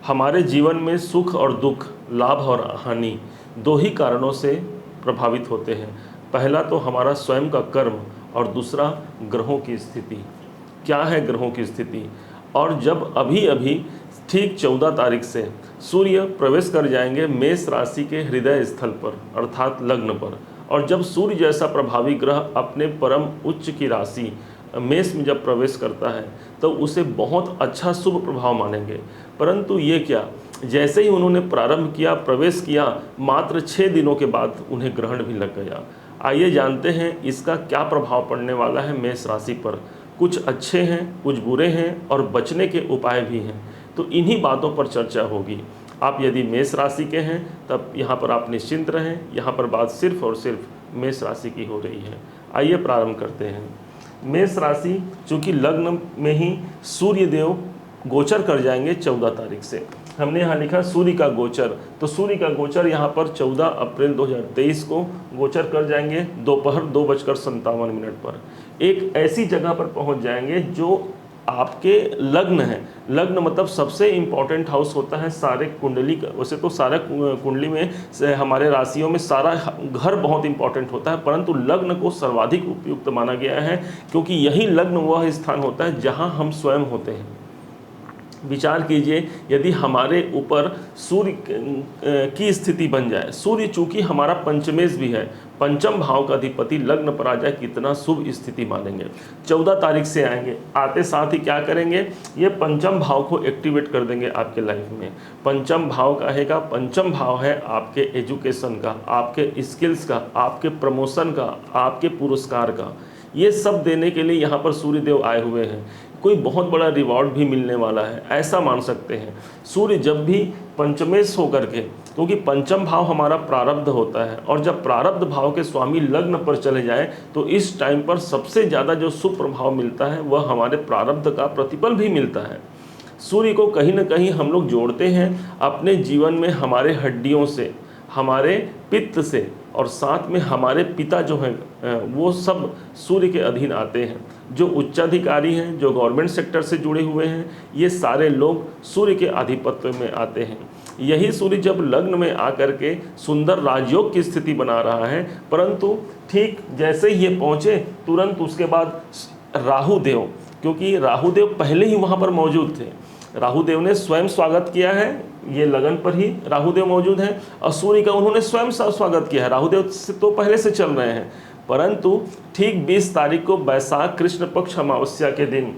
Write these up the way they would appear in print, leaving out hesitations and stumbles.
हमारे जीवन में सुख और दुख, लाभ और हानि दो ही कारणों से प्रभावित होते हैं। पहला तो हमारा स्वयं का कर्म और दूसरा ग्रहों की स्थिति। क्या है ग्रहों की स्थिति? और जब अभी अभी ठीक 14 तारीख से सूर्य प्रवेश कर जाएंगे मेष राशि के हृदय स्थल पर अर्थात लग्न पर, और जब सूर्य जैसा प्रभावी ग्रह अपने परम उच्च की राशि मेष में जब प्रवेश करता है तो उसे बहुत अच्छा शुभ प्रभाव मानेंगे। परंतु ये क्या, जैसे ही उन्होंने प्रारंभ किया, प्रवेश किया, मात्र 6 दिनों के बाद उन्हें ग्रहण भी लग गया। आइए जानते हैं इसका क्या प्रभाव पड़ने वाला है मेष राशि पर। कुछ अच्छे हैं, कुछ बुरे हैं और बचने के उपाय भी हैं। तो इन्हीं बातों पर चर्चा होगी। आप यदि मेष राशि के हैं तब यहाँ पर आप निश्चिंत रहें, यहाँ पर बात सिर्फ और सिर्फ मेष राशि की हो रही है। आइए प्रारंभ करते हैं। मेष राशि चूँकि लग्न में ही सूर्य देव गोचर कर जाएंगे 14 तारीख से। हमने यहाँ लिखा सूर्य का गोचर, तो सूर्य का गोचर यहाँ पर 14 अप्रैल 2023 को गोचर कर जाएंगे दोपहर 2:57 पर। एक ऐसी जगह पर पहुँच जाएंगे जो आपके लग्न है। लग्न मतलब सबसे इम्पॉर्टेंट हाउस होता है सारे कुंडली का। वैसे तो सारा कुंडली में हमारे राशियों में सारा घर बहुत इंपॉर्टेंट होता है, परंतु लग्न को सर्वाधिक उपयुक्त माना गया है क्योंकि यही लग्न वह स्थान होता है जहां हम स्वयं होते हैं। विचार कीजिए, यदि हमारे ऊपर सूर्य की स्थिति बन जाए, सूर्य चूंकि हमारा पंचमेश भी है, पंचम भाव का अधिपति लग्न पर आ जाए, कितना शुभ स्थिति मानेंगे। 14 तारीख से आएंगे, आते साथ ही क्या करेंगे, ये पंचम भाव को एक्टिवेट कर देंगे आपके लाइफ में। पंचम भाव कहेगा, पंचम भाव है आपके एजुकेशन का, आपके स्किल्स का, आपके प्रमोशन का, आपके पुरस्कार का। ये सब देने के लिए यहाँ पर सूर्य देव आए हुए हैं। कोई बहुत बड़ा रिवॉर्ड भी मिलने वाला है, ऐसा मान सकते हैं। सूर्य जब भी पंचमेश होकर के, क्योंकि पंचम भाव हमारा प्रारब्ध होता है, और जब प्रारब्ध भाव के स्वामी लग्न पर चले जाए तो इस टाइम पर सबसे ज़्यादा जो शुभ प्रभाव मिलता है वह हमारे प्रारब्ध का प्रतिफल भी मिलता है। सूर्य को कहीं ना कहीं हम लोग जोड़ते हैं अपने जीवन में हमारे हड्डियों से, हमारे पित्त से, और साथ में हमारे पिता जो हैं वो सब सूर्य के अधीन आते हैं। जो उच्चाधिकारी हैं, जो गवर्नमेंट सेक्टर से जुड़े हुए हैं, ये सारे लोग सूर्य के आधिपत्य में आते हैं। यही सूर्य जब लग्न में आकर के सुंदर राजयोग की स्थिति बना रहा है, परंतु ठीक जैसे ही ये पहुँचे तुरंत उसके बाद राहु देव, क्योंकि राहु देव पहले ही वहाँ पर मौजूद थे, राहु देव ने स्वयं स्वागत किया है, ये लगन पर ही राहु देव मौजूद हैं, और सूर्य का उन्होंने स्वयं स्वागत किया है। राहु देव से तो पहले से चल रहे हैं, परंतु ठीक 20 तारीख को वैशाख कृष्ण पक्ष अमावस्या के दिन,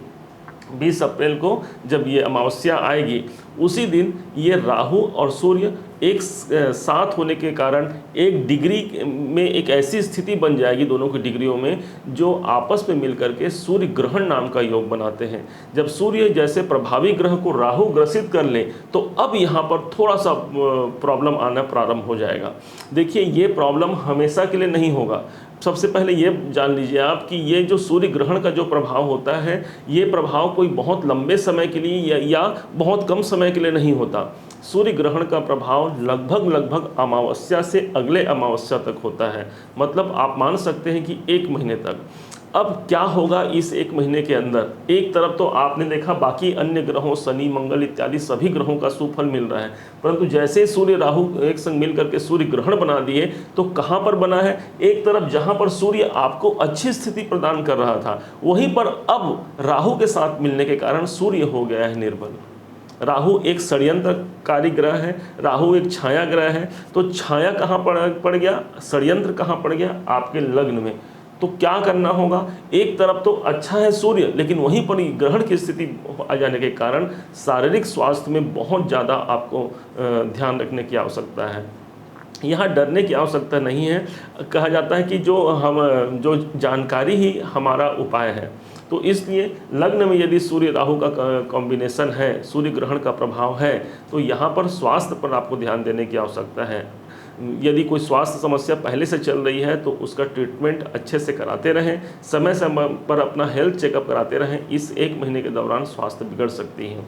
20 अप्रैल को जब ये अमावस्या आएगी, उसी दिन ये राहु और सूर्य एक साथ होने के कारण एक डिग्री में एक ऐसी स्थिति बन जाएगी दोनों की डिग्रियों में, जो आपस में मिलकर के सूर्य ग्रहण नाम का योग बनाते हैं। जब सूर्य जैसे प्रभावी ग्रह को राहु ग्रसित कर ले तो अब यहाँ पर थोड़ा सा प्रॉब्लम आना प्रारंभ हो जाएगा। देखिए, ये प्रॉब्लम हमेशा के लिए नहीं होगा। सबसे पहले ये जान लीजिए आप कि ये जो सूर्य ग्रहण का जो प्रभाव होता है, ये प्रभाव कोई बहुत लंबे समय के लिए या बहुत कम समय के लिए नहीं होता। सूर्य ग्रहण का प्रभाव लगभग अमावस्या से अगले अमावस्या तक होता है, मतलब आप मान सकते हैं कि 1 महीने तक। अब क्या होगा इस 1 महीने के अंदर? एक तरफ तो आपने देखा बाकी अन्य ग्रहों, शनि मंगल इत्यादि सभी ग्रहों का सुफल मिल रहा है, परंतु जैसे सूर्य राहु एक संग मिल करके सूर्य ग्रहण बना दिए तो कहाँ पर बना है? एक तरफ जहाँ पर सूर्य आपको अच्छी स्थिति प्रदान कर रहा था, वहीं पर अब राहु के साथ मिलने के कारण सूर्य हो गया है निर्बल। राहु एक षड्यंत्रकारी ग्रह है, राहु एक छाया ग्रह है, तो छाया कहाँ पड़ गया, षड्यंत्र कहाँ पड़ गया? आपके लग्न में। तो क्या करना होगा? एक तरफ तो अच्छा है सूर्य, लेकिन वहीं पर ग्रहण की स्थिति आ जाने के कारण शारीरिक स्वास्थ्य में बहुत ज़्यादा आपको ध्यान रखने की आवश्यकता है। यहाँ डरने की आवश्यकता नहीं है। कहा जाता है कि जो जानकारी ही हमारा उपाय है। तो इसलिए लग्न में यदि सूर्य राहु का कॉम्बिनेशन है, सूर्य ग्रहण का प्रभाव है, तो यहाँ पर स्वास्थ्य पर आपको ध्यान देने की आवश्यकता है। यदि कोई स्वास्थ्य समस्या पहले से चल रही है तो उसका ट्रीटमेंट अच्छे से कराते रहें, समय समय पर अपना हेल्थ चेकअप कराते रहें। इस 1 महीने के दौरान स्वास्थ्य बिगड़ सकती है।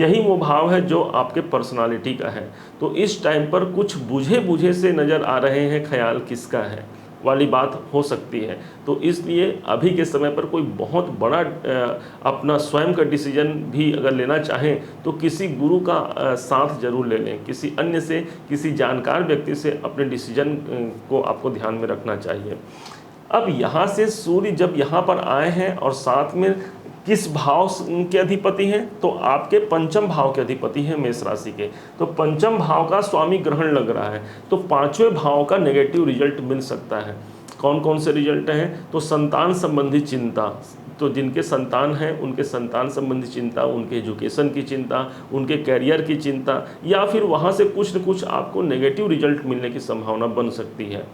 यही वो भाव है जो आपके पर्सनालिटी का है। तो इस टाइम पर कुछ बुझे से नज़र आ रहे हैं, ख्याल किसका है? वाली बात हो सकती है। तो इसलिए अभी के समय पर कोई बहुत बड़ा अपना स्वयं का डिसीजन भी अगर लेना चाहें तो किसी गुरु का साथ जरूर ले लें, किसी अन्य से, किसी जानकार व्यक्ति से अपने डिसीजन को आपको ध्यान में रखना चाहिए। अब यहाँ से सूर्य जब यहाँ पर आए हैं और साथ में किस भाव के अधिपति हैं, तो आपके पंचम भाव के अधिपति हैं मेष राशि के, तो पंचम भाव का स्वामी ग्रहण लग रहा है, तो पांचवें भाव का नेगेटिव रिजल्ट मिल सकता है। कौन कौन से रिजल्ट हैं, तो संतान संबंधी चिंता, तो जिनके संतान हैं उनके संतान संबंधी चिंता, उनके एजुकेशन की चिंता, उनके कैरियर की चिंता, या फिर वहाँ से कुछ न कुछ आपको नेगेटिव रिजल्ट मिलने की संभावना बन सकती है।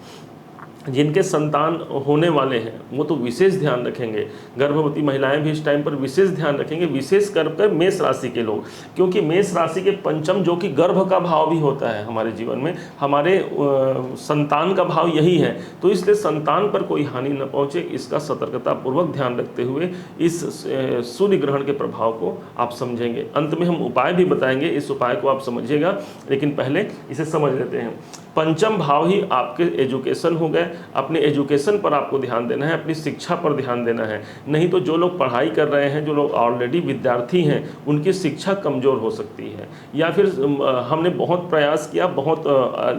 जिनके संतान होने वाले हैं वो तो विशेष ध्यान रखेंगे, गर्भवती महिलाएं भी इस टाइम पर विशेष ध्यान रखेंगे, विशेष कर मेष राशि के लोग, क्योंकि मेष राशि के पंचम जो कि गर्भ का भाव भी होता है हमारे जीवन में, हमारे संतान का भाव यही है, तो इसलिए संतान पर कोई हानि न पहुंचे इसका सतर्कतापूर्वक ध्यान रखते हुए इस सूर्य ग्रहण के प्रभाव को आप समझेंगे। अंत में हम उपाय भी बताएंगे, इस उपाय को आप समझिएगा, लेकिन पहले इसे समझ लेते हैं। पंचम भाव ही आपके एजुकेशन हो गए, अपने एजुकेशन पर आपको ध्यान देना है, अपनी शिक्षा पर ध्यान देना है। नहीं तो जो लोग पढ़ाई कर रहे हैं, जो लोग ऑलरेडी विद्यार्थी हैं, उनकी शिक्षा कमज़ोर हो सकती है, या फिर हमने बहुत प्रयास किया, बहुत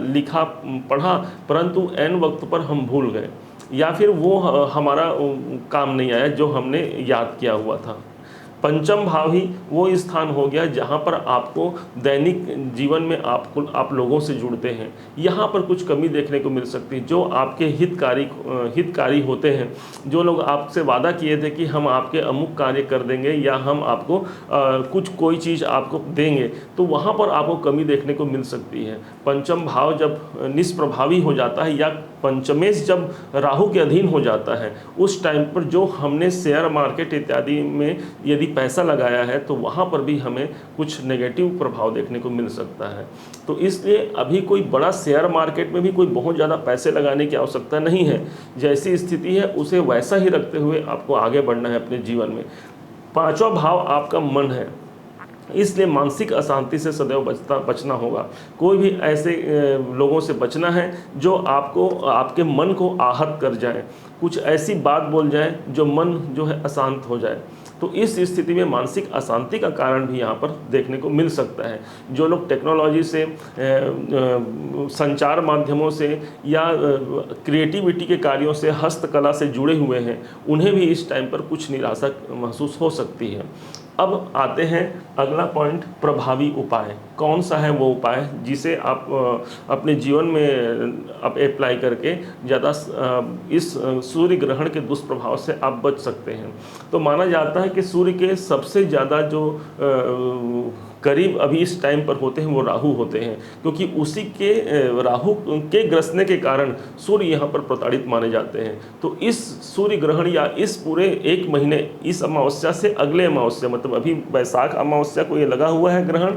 लिखा पढ़ा, परंतु ऐन वक्त पर हम भूल गए, या फिर वो हमारा काम नहीं आया जो हमने याद किया हुआ था। पंचम भाव ही वो स्थान हो गया जहाँ पर आपको दैनिक जीवन में आप लोगों से जुड़ते हैं, यहाँ पर कुछ कमी देखने को मिल सकती है। जो आपके हितकारी होते हैं, जो लोग आपसे वादा किए थे कि हम आपके अमुक कार्य कर देंगे या हम आपको कोई चीज़ आपको देंगे, तो वहाँ पर आपको कमी देखने को मिल सकती है। पंचम भाव जब निष्प्रभावी हो जाता है या पंचमेश जब राहु के अधीन हो जाता है, उस टाइम पर जो हमने शेयर मार्केट इत्यादि में यदि पैसा लगाया है तो वहाँ पर भी हमें कुछ नेगेटिव प्रभाव देखने को मिल सकता है। तो इसलिए अभी कोई बड़ा शेयर मार्केट में भी कोई बहुत ज़्यादा पैसे लगाने की आवश्यकता नहीं है, जैसी स्थिति है उसे वैसा ही रखते हुए आपको आगे बढ़ना है अपने जीवन में। पांचवा भाव आपका मन है, इसलिए मानसिक अशांति से सदैव बचना होगा। कोई भी ऐसे लोगों से बचना है जो आपके मन को आहत कर जाए, कुछ ऐसी बात बोल जाए जो मन जो है अशांत हो जाए। तो इस स्थिति में मानसिक अशांति का कारण भी यहाँ पर देखने को मिल सकता है। जो लोग टेक्नोलॉजी से, संचार माध्यमों से या क्रिएटिविटी के कार्यों से, हस्तकला से जुड़े हुए हैं, उन्हें भी इस टाइम पर कुछ निराशा महसूस हो सकती है। अब आते हैं अगला पॉइंट, प्रभावी उपाय। कौन सा है वो उपाय जिसे आप अपने जीवन में आप अप्लाई करके ज़्यादा इस सूर्य ग्रहण के दुष्प्रभाव से आप बच सकते हैं। तो माना जाता है कि सूर्य के सबसे ज़्यादा जो करीब अभी इस टाइम पर होते हैं वो राहु होते हैं, क्योंकि उसी के राहु के ग्रसने के कारण सूर्य यहाँ पर प्रताड़ित माने जाते हैं। तो इस सूर्य ग्रहण या इस पूरे एक महीने, इस अमावस्या से अगले अमावस्या, मतलब अभी वैशाख अमावस्या को ये लगा हुआ है ग्रहण,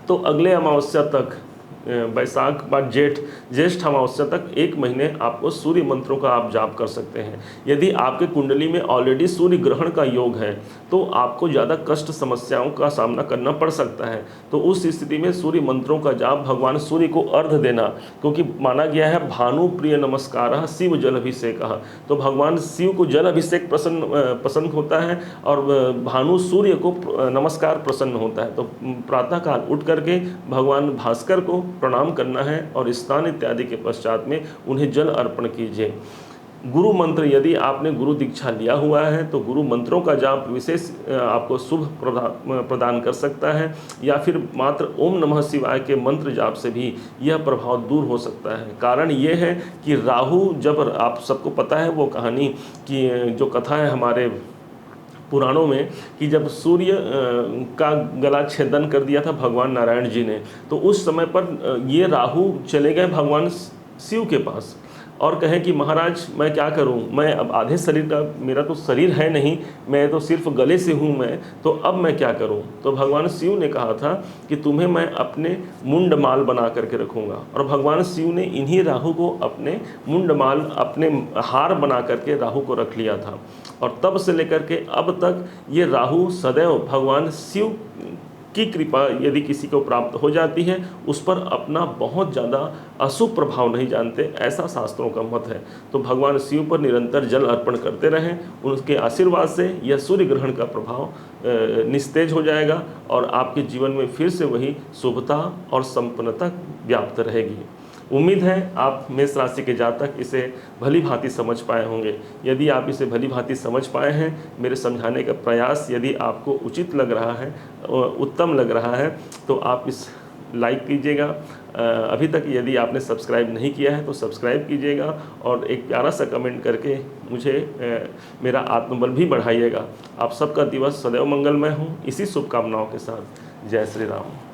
तो अगले अमावस्या तक, वैशाख बाद ज्येष्ठ अमावस्या तक एक महीने आपको सूर्य मंत्रों का आप जाप कर सकते हैं। यदि आपके कुंडली में ऑलरेडी सूर्य ग्रहण का योग है तो आपको ज़्यादा कष्ट समस्याओं का सामना करना पड़ सकता है। तो उस स्थिति में सूर्य मंत्रों का जाप, भगवान सूर्य को अर्घ देना, क्योंकि माना गया है भानु प्रिय नमस्कार शिव जल अभिषेक, तो भगवान शिव को जल अभिषेक पसंद होता है और भानु सूर्य को नमस्कार प्रसन्न होता है। तो प्रातःकाल उठ करके भगवान भास्कर को प्रणाम करना है और स्नान इत्यादि के पश्चात में उन्हें जल अर्पण कीजिए। गुरु मंत्र, यदि आपने गुरु दीक्षा लिया हुआ है तो गुरु मंत्रों का जाप विशेष आपको शुभ प्रदान कर सकता है, या फिर मात्र ओम नमः शिवाय के मंत्र जाप से भी यह प्रभाव दूर हो सकता है। कारण ये है कि राहु, जब आप सबको पता है वो कहानी की जो कथा है हमारे पुराणों में, कि जब सूर्य का गला छेदन कर दिया था भगवान नारायण जी ने, तो उस समय पर ये राहु चले गए भगवान शिव के पास और कहें कि महाराज मैं क्या करूं, मैं अब आधे शरीर का, मेरा तो शरीर है नहीं, मैं तो सिर्फ गले से हूं मैं, तो अब मैं क्या करूं। तो भगवान शिव ने कहा था कि तुम्हें मैं अपने मुंडमाल बना करके रखूंगा, और भगवान शिव ने इन्हीं राहु को अपने मुंडमाल, अपने हार बना करके राहु को रख लिया था। और तब से लेकर के अब तक ये राहु सदैव भगवान शिव की कृपा यदि किसी को प्राप्त हो जाती है, उस पर अपना बहुत ज़्यादा अशुभ प्रभाव नहीं जानते, ऐसा शास्त्रों का मत है। तो भगवान शिव पर निरंतर जल अर्पण करते रहें, उनके आशीर्वाद से यह सूर्य ग्रहण का प्रभाव निस्तेज हो जाएगा और आपके जीवन में फिर से वही शुभता और संपन्नता व्याप्त रहेगी। उम्मीद है आप मेष राशि के जातक इसे भली भांति समझ पाए होंगे। यदि आप इसे भली भांति समझ पाए हैं, मेरे समझाने का प्रयास यदि आपको उचित लग रहा है, उत्तम लग रहा है, तो आप इस लाइक कीजिएगा। अभी तक यदि आपने सब्सक्राइब नहीं किया है तो सब्सक्राइब कीजिएगा और एक प्यारा सा कमेंट करके मुझे मेरा आत्मबल भी बढ़ाइएगा। आप सबका दिवस सदैव मंगलमय हो, इसी शुभकामनाओं के साथ। जय श्री राम।